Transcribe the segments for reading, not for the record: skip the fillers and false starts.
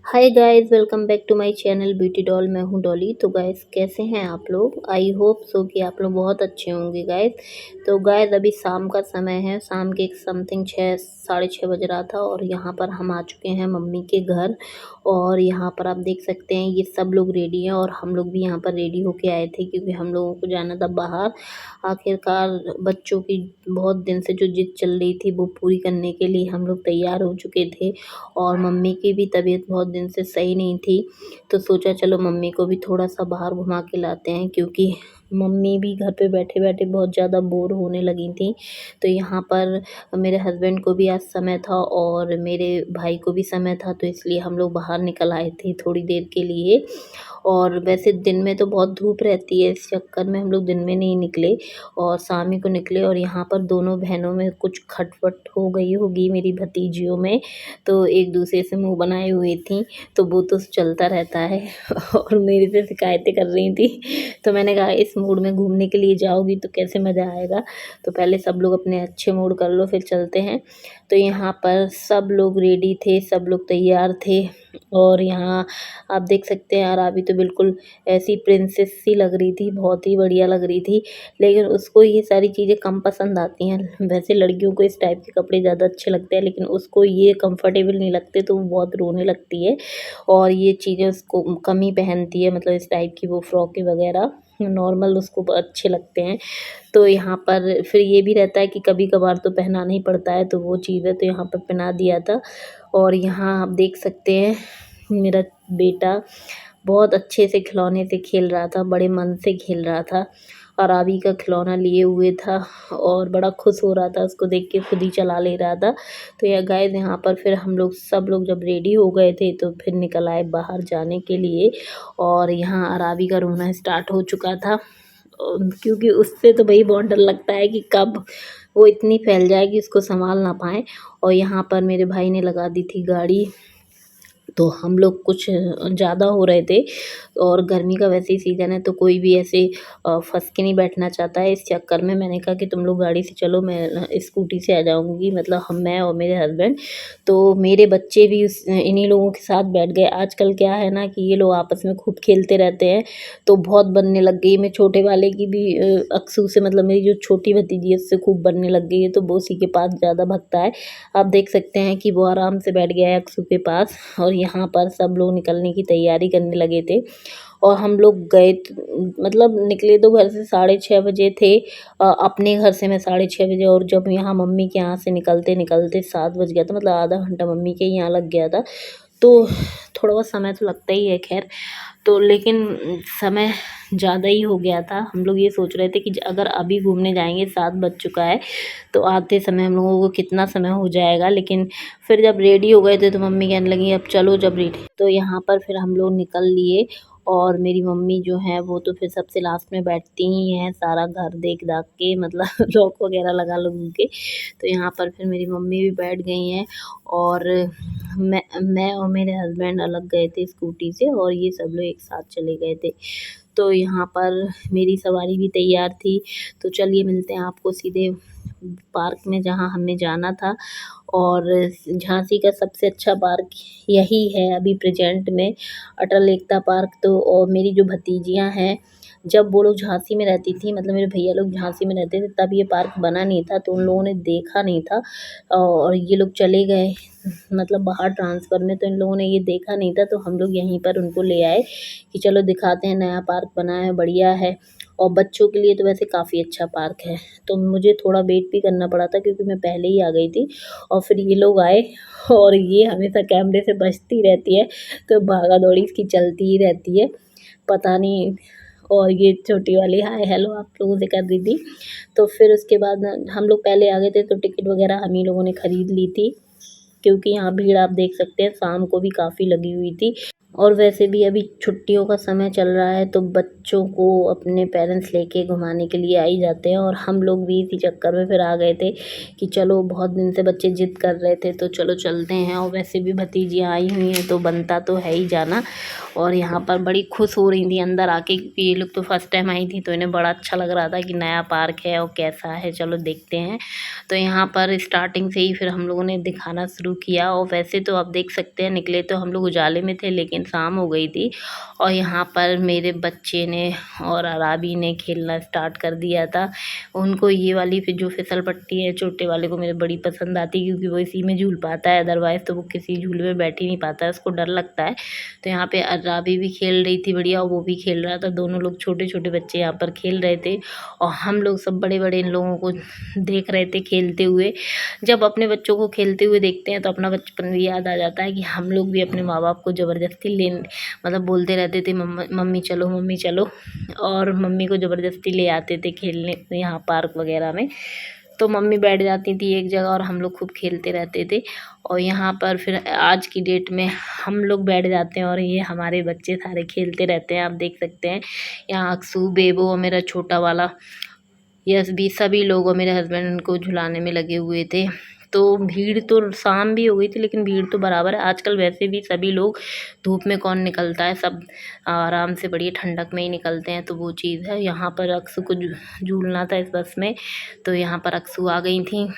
Hi guys, welcome back to my channel beauty doll. मैं हूँ डॉली। तो गाइस, कैसे हैं आप लोग? आई होप सो कि आप लोग बहुत अच्छे होंगे गाइस। तो गाइस, अभी शाम का समय है। शाम के समथिंग 6 साढ़े 6 बज रहा था और यहाँ पर हम आ चुके हैं मम्मी के घर। और यहाँ पर आप देख सकते हैं ये सब लोग रेडी हैं और हम लोग भी यहाँ पर रेडी होके आए थे क्योंकि हम लोगों को जाना था बाहर। आखिरकार बच्चों की बहुत दिन से जो जिद चल रही थी वो पूरी करने के लिए हम लोग तैयार हो चुके थे। और मम्मी की भी तबीयत बहुत दिन से सही नहीं थी, तो सोचा चलो मम्मी को भी थोड़ा-सा बाहर घुमा के लाते हैं क्योंकि मम्मी भी घर पे बैठे-बैठे बहुत ज़्यादा बोर होने लगी थीं। तो यहाँ पर मेरे हस्बैंड को भी आज समय था और मेरे भाई को भी समय था, तो इसलिए हम लोग बाहर निकल आए थे थोड़ी देर के लिए। और वैसे दिन में तो बहुत धूप रहती है, इस चक्कर में हम लोग दिन में नहीं निकले और शाम ही को निकले। और यहाँ पर दोनों बहनों में कुछ खटपट हो गई होगी मेरी भतीजियों में, तो एक दूसरे से मुँह बनाए हुई थीं, तो वो तो चलता रहता है और मेरे से शिकायतें कर रही थी। तो मैंने कहा इस मूड में घूमने के लिए जाओगी तो कैसे मज़ा आएगा, तो पहले सब लोग अपने अच्छे मूड कर लो फिर चलते हैं। तो यहाँ पर सब लोग रेडी थे, सब लोग तैयार थे। और यहाँ आप देख सकते हैं अराबी तो बिल्कुल ऐसी प्रिंसेस सी लग रही थी, बहुत ही बढ़िया लग रही थी। लेकिन उसको ये सारी चीज़ें कम पसंद आती हैं। वैसे लड़कियों को इस टाइप के कपड़े ज़्यादा अच्छे लगते हैं, लेकिन उसको ये कंफर्टेबल नहीं लगते तो वो बहुत रोने लगती है। और ये चीज़ें उसको कम ही पहनती है, मतलब इस टाइप की वो फ्रॉकें वगैरह नॉर्मल उसको अच्छे लगते हैं। तो यहाँ पर फिर ये भी रहता है कि कभी-कभार तो पहनाना ही पड़ता है, तो वो चीज़ है तो यहाँ पर पहना दिया था। और यहाँ आप देख सकते हैं मेरा बेटा बहुत अच्छे से खिलौने से खेल रहा था, बड़े मन से खेल रहा था। अराबी का खिलौना लिए हुए था और बड़ा खुश हो रहा था, उसको देख के खुद ही चला ले रहा था। तो या गाइस, यहाँ पर फिर हम लोग सब लोग जब रेडी हो गए थे तो फिर निकल आए बाहर जाने के लिए। और यहाँ अराबी का रोना स्टार्ट हो चुका था। क्योंकि उससे तो भई बहुत डर लगता है कि कब वो इतनी फैल जाए कि उसको सँभाल ना पाएँ। और यहाँ पर मेरे भाई ने लगा दी थी गाड़ी, तो हम लोग कुछ ज़्यादा हो रहे थे। और गर्मी का वैसे ही सीज़न है तो कोई भी ऐसे फँस के नहीं बैठना चाहता है। इस चक्कर में मैंने कहा कि तुम लोग गाड़ी से चलो, मैं स्कूटी से आ जाऊँगी, मतलब मैं और मेरे हस्बैंड। तो मेरे बच्चे भी इन्हीं लोगों के साथ बैठ गए। आजकल क्या है ना कि ये लोग आपस में खूब खेलते रहते हैं, तो बहुत बनने लग गई। मैं छोटे वाले की भी अक्सू से, मतलब मेरी जो छोटी भतीजी है उससे खूब बनने लग गई है, तो वो उसी के पास ज़्यादा भगता है। आप देख सकते हैं कि वो आराम से बैठ गया है अक्सू के पास। और यहाँ पर सब लोग निकलने की तैयारी करने लगे थे और हम लोग गए मतलब निकले तो घर से 6:30 बजे थे। अपने घर से मैं 6:30 बजे, और जब यहाँ मम्मी के यहाँ से निकलते निकलते 7 बज गया था, मतलब आधा घंटा मम्मी के यहाँ लग गया था। तो थोड़ा बहुत समय तो लगता ही है खैर। तो लेकिन समय ज़्यादा ही हो गया था। हम लोग ये सोच रहे थे कि अगर अभी घूमने जाएंगे, 7 बज चुका है, तो आते समय हम लोगों को कितना समय हो जाएगा। लेकिन फिर जब रेडी हो गए थे तो मम्मी कहने लगी अब चलो जब रेडी, तो यहाँ पर फिर हम लोग निकल लिए। और मेरी मम्मी जो है वो तो फिर सबसे लास्ट में बैठती ही हैं, सारा घर देख दाख के, मतलब लॉक वगैरह लगा लोगों के। तो यहाँ पर फिर मेरी मम्मी भी बैठ गई हैं। और मैं और मेरे हस्बैंड अलग गए थे स्कूटी से और ये सब लोग एक साथ चले गए थे। तो यहाँ पर मेरी सवारी भी तैयार थी। तो चलिए मिलते हैं आपको सीधे पार्क में जहाँ हमें जाना था। और झांसी का सबसे अच्छा पार्क यही है अभी प्रेजेंट में, अटल एकता पार्क। तो और मेरी जो भतीजियाँ हैं, जब वो लोग झांसी में रहती थी, मतलब मेरे भैया लोग झांसी में रहते थे, तब ये पार्क बना नहीं था, तो उन लोगों ने देखा नहीं था। और ये लोग चले गए मतलब बाहर ट्रांसफ़र में, तो इन लोगों ने ये देखा नहीं था, तो हम लोग यहीं पर उनको ले आए कि चलो दिखाते हैं, नया पार्क बना है, बढ़िया है। और बच्चों के लिए तो वैसे काफ़ी अच्छा पार्क है। तो मुझे थोड़ा वेट भी करना पड़ा था क्योंकि मैं पहले ही आ गई थी। और फिर ये लोग आए और ये हमेशा कैमरे से बचती रहती है, तो भागा-दौड़ी इसकी चलती ही रहती है, पता नहीं। और ये छोटी वाली हाय हेलो आप लोगों से कर रही थी। तो फिर उसके बाद हम लोग पहले आ गए थे, तो टिकट वगैरह हम ही लोगों ने खरीद ली थी, क्योंकि यहाँ भीड़ आप देख सकते हैं शाम को भी काफ़ी लगी हुई थी। और वैसे भी अभी छुट्टियों का समय चल रहा है तो बच्चों को अपने पेरेंट्स लेके घुमाने के लिए आ ही जाते हैं। और हम लोग भी इसी चक्कर में फिर आ गए थे कि चलो, बहुत दिन से बच्चे जिद कर रहे थे तो चलो चलते हैं। और वैसे भी भतीजियाँ आई हुई हैं तो बनता तो है ही जाना। और यहाँ पर बड़ी खुश हो रही थी अंदर आके, क्योंकि ये लोग तो फर्स्ट टाइम आई थी तो इन्हें बड़ा अच्छा लग रहा था कि नया पार्क है और कैसा है, चलो देखते हैं। तो यहाँ पर स्टार्टिंग से ही फिर हम लोगों ने दिखाना शुरू किया। और वैसे तो आप देख सकते हैं, निकले तो हम लोग उजाले में थे लेकिन शाम हो गई थी। और यहाँ पर मेरे बच्चे ने और अराबी ने खेलना स्टार्ट कर दिया था। उनको ये वाली फिर जो फिसल पट्टी है, छोटे वाले को मेरे बड़ी पसंद आती है, क्योंकि वो इसी में झूल पाता है, अदरवाइज़ तो वो किसी झूले में बैठ ही नहीं पाता है, उसको डर लगता है। तो यहाँ पे अराबी भी खेल रही थी बढ़िया, और वो भी खेल रहा था। दोनों लोग छोटे छोटे बच्चे यहाँ पर खेल रहे थे और हम लोग सब बड़े बड़े इन लोगों को देख रहे थे खेलते हुए। जब अपने बच्चों को खेलते हुए देखते हैं तो अपना बचपन भी याद आ जाता है कि हम लोग भी अपने माँ बाप को ज़बरदस्ती मतलब बोलते रहते थे, मम्मी चलो, मम्मी चलो। और मम्मी को ज़बरदस्ती ले आते थे खेलने यहाँ पार्क वगैरह में। तो मम्मी बैठ जाती थी एक जगह और हम लोग खूब खेलते रहते थे। और यहाँ पर फिर आज की डेट में हम लोग बैठ जाते हैं और ये हमारे बच्चे सारे खेलते रहते हैं। आप देख सकते हैं यहाँ अक्सू, बेबो और मेरा छोटा वाला यस भी, सभी लोग और मेरे हस्बैंड उनको झुलाने में लगे हुए थे। तो भीड़ तो शाम भी हो गई थी लेकिन भीड़ तो बराबर है। आजकल वैसे भी सभी लोग, धूप में कौन निकलता है, सब आराम से बढ़िया ठंडक में ही निकलते हैं। तो वो चीज़ है। यहाँ पर अक्सू को झूलना था इस बस में, तो यहाँ पर अक्सू आ गई थी।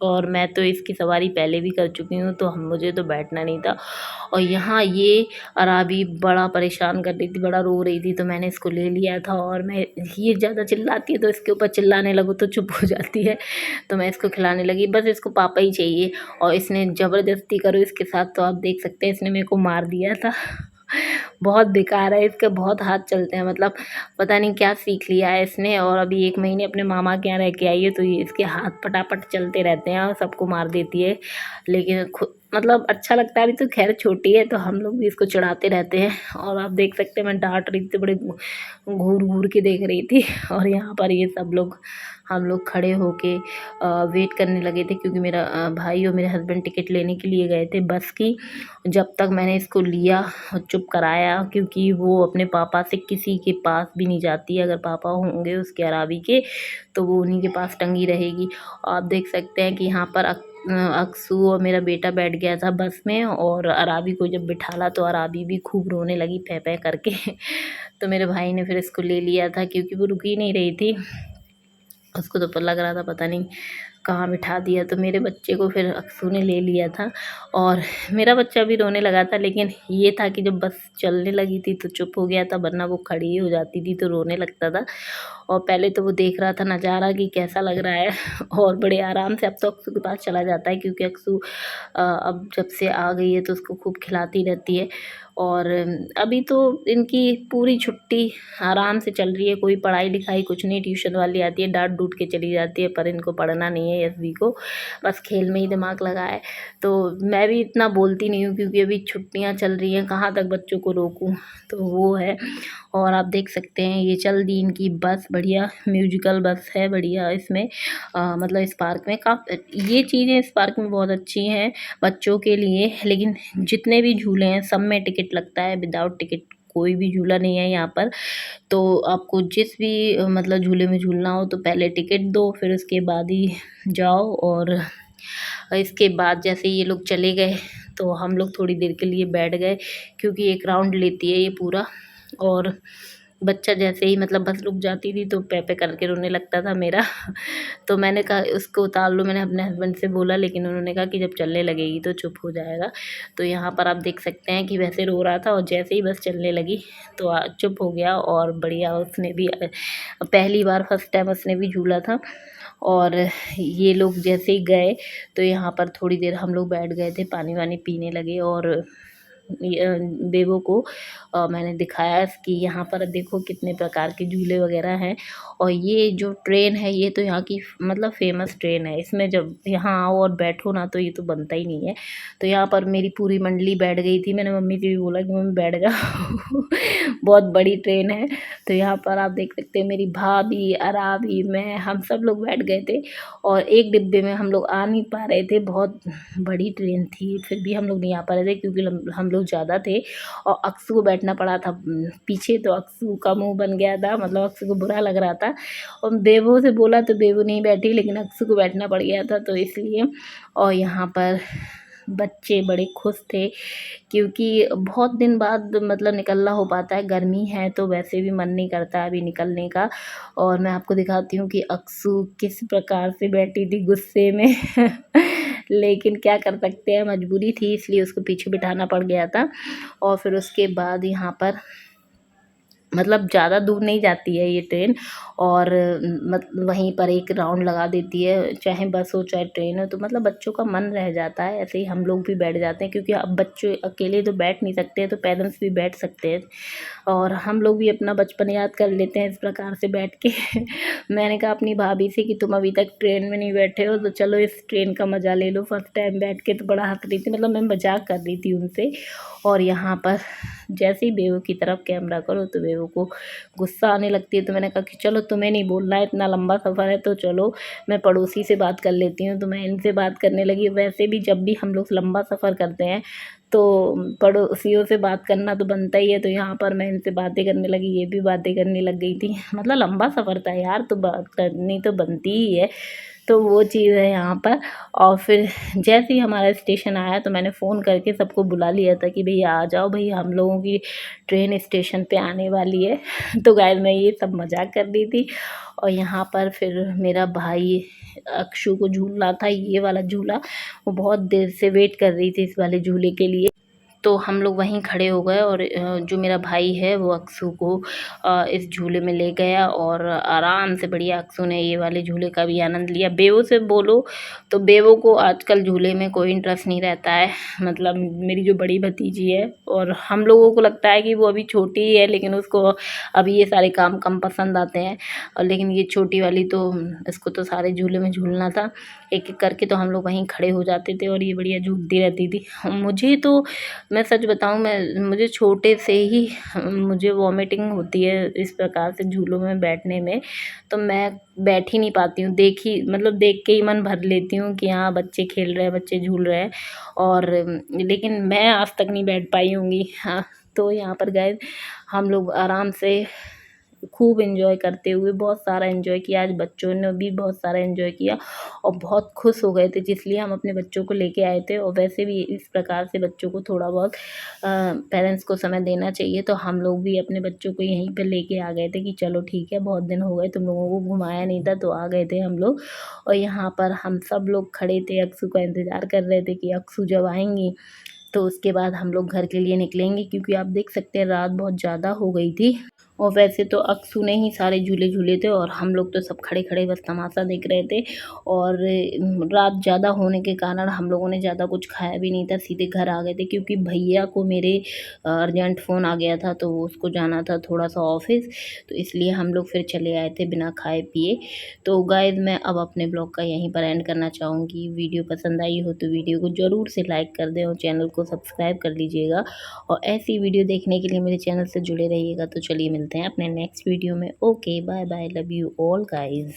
और मैं तो इसकी सवारी पहले भी कर चुकी हूँ तो मुझे तो बैठना नहीं था। और यहाँ ये अराबी बड़ा परेशान कर रही थी, बड़ा रो रही थी, तो मैंने इसको ले लिया था। और मैं, ये ज़्यादा चिल्लाती है तो इसके ऊपर चिल्लाने लगो तो चुप हो जाती है, तो मैं इसको खिलाने लगी। बस इसको पापा ही चाहिए और इसने ज़बरदस्ती करो इसके साथ, तो आप देख सकते हैं इसने मेरे को मार दिया था। बहुत बेकार है, इसके बहुत हाथ चलते हैं, मतलब पता नहीं क्या सीख लिया है इसने। और अभी 1 महीने अपने मामा के यहाँ रह के आई है तो ये इसके हाथ पटापट चलते रहते हैं और सबको मार देती है। लेकिन मतलब अच्छा लगता है। अभी तो खैर छोटी है तो हम लोग भी इसको चिढ़ाते रहते हैं। और आप देख सकते हैं मैं डांट रही थी, बड़े घूर घूर के देख रही थी। और यहाँ पर ये सब लोग, हम लोग खड़े होके वेट करने लगे थे, क्योंकि मेरा भाई और मेरे हस्बैंड टिकट लेने के लिए गए थे बस की। जब तक मैंने इसको लिया और चुप कराया, क्योंकि वो अपने पापा से किसी के पास भी नहीं जाती है। अगर पापा होंगे उसके अराबी के तो वो उन्हीं के पास टंगी रहेगी। आप देख सकते हैं कि यहाँ पर अक्सू और मेरा बेटा बैठ गया था बस में, और अराबी को जब बिठाला तो अराबी भी खूब रोने लगी पै पै करके। तो मेरे भाई ने फिर इसको ले लिया था, क्योंकि वो रुक ही नहीं रही थी। उसको तो लग रहा था पता नहीं कहाँ बिठा दिया। तो मेरे बच्चे को फिर अक्सू ने ले लिया था और मेरा बच्चा भी रोने लगा था। लेकिन ये था कि जब बस चलने लगी थी तो चुप हो गया था, वरना वो खड़ी ही हो जाती थी तो रोने लगता था। और पहले तो वो देख रहा था नज़ारा कि कैसा लग रहा है। और बड़े आराम से अब तो अक्सू के पास चला जाता है, क्योंकि अक्सू अब जब से आ गई है तो उसको खूब खिलाती रहती है। और अभी तो इनकी पूरी छुट्टी आराम से चल रही है, कोई पढ़ाई लिखाई कुछ नहीं। ट्यूशन वाली आती है, डांट डूट के चली जाती है, पर इनको पढ़ना नहीं है एसबी को, बस खेल में ही दिमाग लगा है। तो मैं भी इतना बोलती नहीं हूँ, क्योंकि अभी छुट्टियाँ चल रही हैं, कहाँ तक बच्चों को रोकूँ, तो वो है। और आप देख सकते हैं ये चल दी इनकी बस, बढ़िया म्यूजिकल बस है बढ़िया। इसमें मतलब इस पार्क में ये चीज़ें इस पार्क में बहुत अच्छी हैं बच्चों के लिए। लेकिन जितने भी झूले हैं सब में टिकट लगता है, विदाउट टिकट कोई भी झूला नहीं है यहाँ पर। तो आपको जिस भी मतलब झूले में झूलना हो तो पहले टिकट दो, फिर उसके बाद ही जाओ। और इसके बाद जैसे ये लोग चले गए तो हम लोग थोड़ी देर के लिए बैठ गए, क्योंकि 1 राउंड लेती है ये पूरा। और बच्चा जैसे ही मतलब बस रुक जाती थी तो पे करके रोने लगता था मेरा। तो मैंने कहा उसको उतार लो, मैंने अपने हस्बैंड से बोला, लेकिन उन्होंने कहा कि जब चलने लगेगी तो चुप हो जाएगा। तो यहाँ पर आप देख सकते हैं कि वैसे रो रहा था और जैसे ही बस चलने लगी तो चुप हो गया। और बढ़िया उसने भी पहली बार फर्स्ट टाइम उसने भी झूला था। और ये लोग जैसे ही गए तो यहाँ पर थोड़ी देर हम लोग बैठ गए थे, पानी वानी पीने लगे। और बेबो को मैंने दिखाया कि यहाँ पर देखो कितने प्रकार के झूले वगैरह हैं। और ये जो ट्रेन है ये तो यहाँ की मतलब फेमस ट्रेन है, इसमें जब यहाँ आओ और बैठो ना तो ये तो बनता ही नहीं है। तो यहाँ पर मेरी पूरी मंडली बैठ गई थी, मैंने मम्मी से भी बोला कि मम्मी बैठ जाओ। बहुत बड़ी ट्रेन है। तो यहाँ पर आप देख सकते हैं मेरी भाभी, अराबी, मैं, हम सब लोग बैठ गए थे। और एक डिब्बे में हम लोग आ नहीं पा रहे थे, बहुत बड़ी ट्रेन थी, फिर भी हम लोग नहीं आ पा रहे थे, क्योंकि हम लोग लोग ज़्यादा थे और अक्सू को बैठना पड़ा था पीछे, तो अक्सू का मुँह बन गया था, मतलब अक्सू को बुरा लग रहा था और बेबो से बोला तो बेबो नहीं बैठी, लेकिन अक्सू को बैठना पड़ गया था तो इसलिए। और यहाँ पर बच्चे बड़े खुश थे क्योंकि बहुत दिन बाद मतलब निकलना हो पाता है, गर्मी है तो वैसे भी मन नहीं करता है अभी निकलने का। और मैं आपको दिखाती हूँ कि अक्सू किस प्रकार से बैठी थी गुस्से में लेकिन क्या कर सकते हैं, मजबूरी थी इसलिए उसको पीछे बिठाना पड़ गया था। और फिर उसके बाद यहाँ पर मतलब ज़्यादा दूर नहीं जाती है ये ट्रेन और वहीं पर एक राउंड लगा देती है, चाहे बस हो चाहे ट्रेन हो, तो मतलब बच्चों का मन रह जाता है। ऐसे ही हम लोग भी बैठ जाते हैं क्योंकि अब बच्चे अकेले तो बैठ नहीं सकते, तो पेरेंट्स भी बैठ सकते हैं और हम लोग भी अपना बचपन याद कर लेते हैं इस प्रकार से बैठ के मैंने कहा अपनी भाभी से कि तुम अभी तक ट्रेन में नहीं बैठे हो तो चलो इस ट्रेन का मज़ा ले लो फर्स्ट टाइम बैठ के। तो बड़ा हंस रही थी, मतलब मैं मजाक कर रही थी उनसे। और यहाँ पर जैसे ही बेबो की तरफ कैमरा करो तो बेबो को गुस्सा आने लगती है, तो मैंने कहा कि चलो तुम्हें नहीं बोलना है, इतना लंबा सफ़र है तो चलो मैं पड़ोसी से बात कर लेती हूँ। तो मैं इनसे बात करने लगी। वैसे भी जब भी हम लोग लंबा सफ़र करते हैं तो पड़ोसियों से बात करना तो बनता ही है, तो यहाँ पर मैं इनसे बातें करने लगी, ये भी बातें करने लग गई थी। मतलब लंबा सफ़र था यार, तो बात करनी तो बनती ही है, तो वो चीज़ है यहाँ पर। और फिर जैसे ही हमारा स्टेशन आया तो मैंने फ़ोन करके सबको बुला लिया था कि भैया आ जाओ, भई हम लोगों की ट्रेन स्टेशन पे आने वाली है तो गाइस मैं ये सब मजाक कर रही थी। और यहाँ पर फिर मेरा भाई अक्षु को झूलना था ये वाला झूला, वो बहुत देर से वेट कर रही थी इस वाले झूले के लिए, तो हम लोग वहीं खड़े हो गए और जो मेरा भाई है वो अक्सू को इस झूले में ले गया और आराम से बढ़िया अक्सू ने ये वाले झूले का भी आनंद लिया। बेबो से बोलो तो बेबो को आजकल झूले में कोई इंटरेस्ट नहीं रहता है, मतलब मेरी जो बड़ी भतीजी है, और हम लोगों को लगता है कि वो अभी छोटी ही है लेकिन उसको अभी ये सारे काम कम पसंद आते हैं। और लेकिन ये छोटी वाली तो इसको तो सारे झूले में झूलना था एक एक करके, तो हम लोग वहीं खड़े हो जाते थे और ये बढ़िया झूलती रहती थी। मुझे तो मैं सच बताऊँ, मुझे छोटे से ही मुझे वॉमिटिंग होती है इस प्रकार से झूलों में बैठने में, तो मैं बैठ ही नहीं पाती हूँ। मतलब देख के ही मन भर लेती हूँ कि हाँ बच्चे खेल रहे हैं, बच्चे झूल रहे हैं, और लेकिन मैं आज तक नहीं बैठ पाई होंगी। हाँ, तो यहाँ पर गए हम लोग आराम से खूब एंजॉय करते हुए, बहुत सारा एंजॉय किया। आज बच्चों ने भी बहुत सारा एंजॉय किया और बहुत खुश हो गए थे, जिसलिए हम अपने बच्चों को लेके आए थे। और वैसे भी इस प्रकार से बच्चों को थोड़ा बहुत पेरेंट्स को समय देना चाहिए, तो हम लोग भी अपने बच्चों को यहीं पर लेके आ गए थे कि चलो ठीक है, बहुत दिन हो गए तुम लोगों को घुमाया नहीं था, तो आ गए थे हम लोग। और यहाँ पर हम सब लोग खड़े थे, अक्सू का इंतज़ार कर रहे थे कि अक्सू जब आएंगी तो उसके बाद हम लोग घर के लिए निकलेंगे, क्योंकि आप देख सकते हैं रात बहुत ज़्यादा हो गई थी। और वैसे तो अक्सू ने ही सारे झूले झूले थे और हम लोग तो सब खड़े खड़े बस तमाशा देख रहे थे। और रात ज़्यादा होने के कारण हम लोगों ने ज़्यादा कुछ खाया भी नहीं था, सीधे घर आ गए थे, क्योंकि भैया को मेरे अर्जेंट फ़ोन आ गया था, तो उसको जाना था थोड़ा सा ऑफिस, तो इसलिए हम लोग फिर चले आए थे बिना खाए पिए। तो गाइज़ मैं अब अपने ब्लॉग का यहीं पर एंड करना चाहूँगी। वीडियो पसंद आई हो तो वीडियो को ज़रूर से लाइक कर दें और चैनल को सब्सक्राइब कर लीजिएगा, और ऐसी वीडियो देखने के लिए मेरे चैनल से जुड़े रहिएगा। तो चलिए मिलते हैं अपने नेक्स्ट वीडियो में। Okay, bye bye, love you all guys.